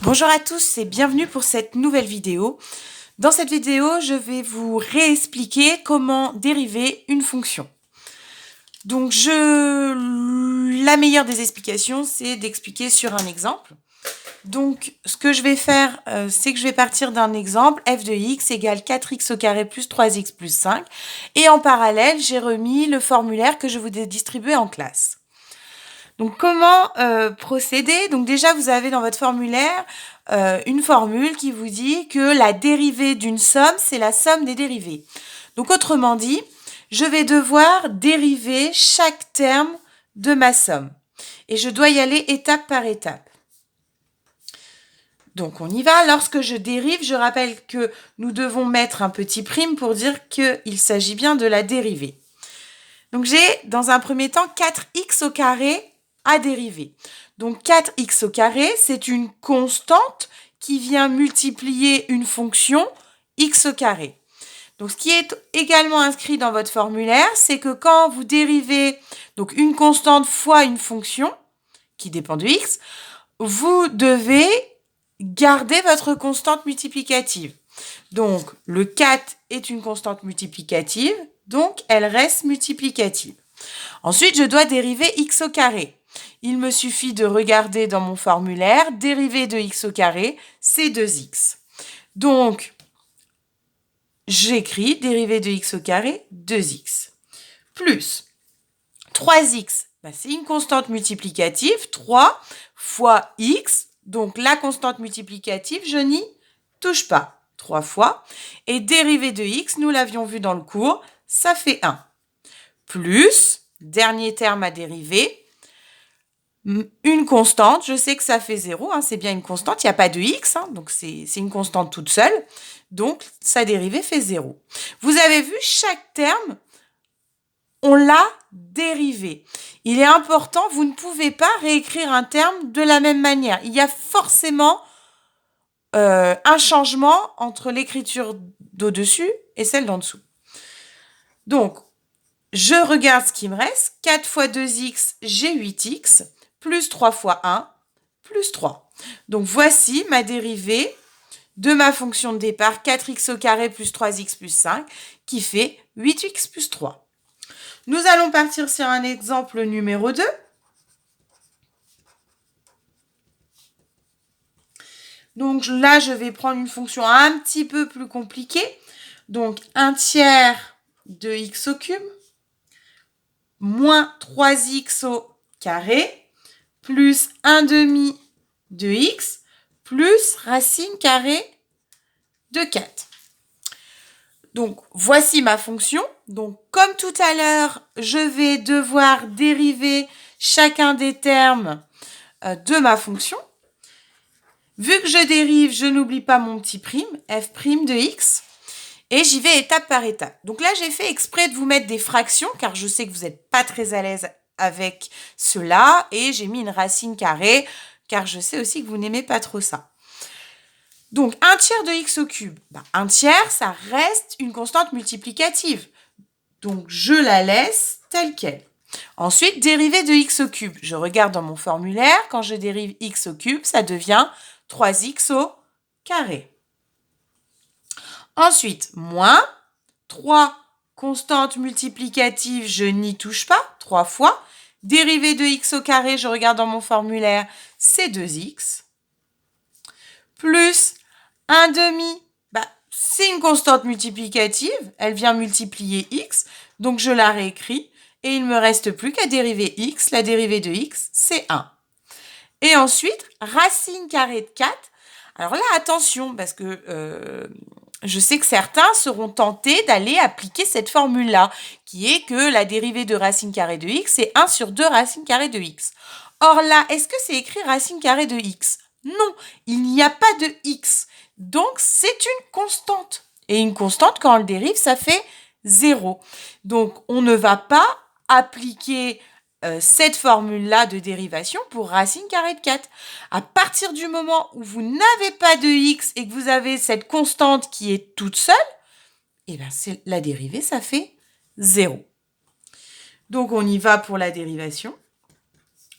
Bonjour à tous et bienvenue pour cette nouvelle vidéo. Dans cette vidéo, je vais vous réexpliquer comment dériver une fonction. Donc, la meilleure des explications, c'est d'expliquer sur un exemple. Donc, ce que je vais faire, c'est que je vais partir d'un exemple, f de x égale 4x au carré plus 3x plus 5. Et en parallèle, j'ai remis le formulaire que je vous ai distribué en classe. Donc, comment procéder? Donc déjà, vous avez dans votre formulaire une formule qui vous dit que la dérivée d'une somme, c'est la somme des dérivées. Donc, autrement dit, je vais devoir dériver chaque terme de ma somme. Et je dois y aller étape par étape. Donc, on y va. Lorsque je dérive, je rappelle que nous devons mettre un petit prime pour dire qu'il s'agit bien de la dérivée. Donc, j'ai, dans un premier temps, 4x au carré à dériver. Donc 4x au carré, c'est une constante qui vient multiplier une fonction x au carré. Donc ce qui est également inscrit dans votre formulaire, c'est que quand vous dérivez donc une constante fois une fonction qui dépend de x, vous devez garder votre constante multiplicative. Donc le 4 est une constante multiplicative, donc elle reste multiplicative. Ensuite, je dois dériver x au carré. Il me suffit de regarder dans mon formulaire, dérivée de x au carré, c'est 2x. Donc, j'écris dérivée de x au carré, 2x. Plus 3x, c'est une constante multiplicative, 3 fois x, donc la constante multiplicative, je n'y touche pas. 3 fois. Et dérivée de x, nous l'avions vu dans le cours, ça fait 1. Plus, dernier terme à dériver, une constante, je sais que ça fait 0, c'est bien une constante, il n'y a pas de x, donc c'est une constante toute seule, donc sa dérivée fait 0. Vous avez vu, chaque terme, on l'a dérivé. Il est important, vous ne pouvez pas réécrire un terme de la même manière. Il y a forcément un changement entre l'écriture d'au-dessus et celle d'en dessous. Donc, je regarde ce qui me reste. 4 fois 2x, j'ai 8x, plus 3 fois 1, plus 3. Donc, voici ma dérivée de ma fonction de départ, 4x au carré plus 3x plus 5, qui fait 8x plus 3. Nous allons partir sur un exemple numéro 2. Donc là, je vais prendre une fonction un petit peu plus compliquée. Donc, 1 tiers de x au cube moins 3x au carré, plus 1 demi de x, plus racine carrée de 4. Donc, voici ma fonction. Donc, comme tout à l'heure, je vais devoir dériver chacun des termes de ma fonction. Vu que je dérive, je n'oublie pas mon petit prime, f' de x. Et j'y vais étape par étape. Donc là, j'ai fait exprès de vous mettre des fractions, car je sais que vous n'êtes pas très à l'aise avec cela. Et j'ai mis une racine carrée, car je sais aussi que vous n'aimez pas trop ça. Donc, 1 tiers de x au cube. 1 tiers, ça reste une constante multiplicative. Donc, je la laisse telle qu'elle. Ensuite, dérivée de x au cube. Je regarde dans mon formulaire. Quand je dérive x au cube, ça devient 3x au carré. Ensuite, moins 3 constantes multiplicatives, je n'y touche pas, 3 fois. Dérivée de x au carré, je regarde dans mon formulaire, c'est 2x. Plus 1 demi, c'est une constante multiplicative, elle vient multiplier x, donc je la réécris. Et il ne me reste plus qu'à dériver x, la dérivée de x, c'est 1. Et ensuite, racine carrée de 4. Alors là, attention, parce que je sais que certains seront tentés d'aller appliquer cette formule-là, qui est que la dérivée de racine carrée de x, c'est 1 sur 2 racine carrée de x. Or là, est-ce que c'est écrit racine carrée de x? Non, il n'y a pas de x. Donc, c'est une constante. Et une constante, quand on le dérive, ça fait 0. Donc, on ne va pas appliquer cette formule-là de dérivation pour racine carrée de 4. À partir du moment où vous n'avez pas de x et que vous avez cette constante qui est toute seule, la dérivée, ça fait 0. Donc, on y va pour la dérivation.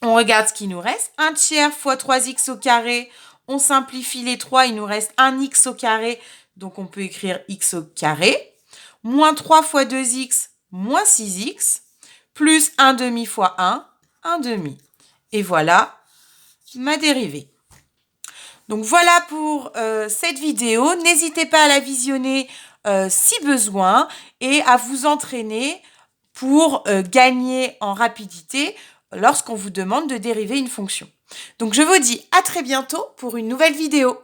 On regarde ce qui nous reste. 1 tiers fois 3x au carré, On simplifie les 3, il nous reste un x au carré, donc on peut écrire x au carré, moins 3 fois 2x, moins 6x, plus 1 demi fois 1 demi. Et voilà ma dérivée. Donc voilà pour cette vidéo. N'hésitez pas à la visionner si besoin et à vous entraîner pour gagner en rapidité lorsqu'on vous demande de dériver une fonction. Donc je vous dis à très bientôt pour une nouvelle vidéo.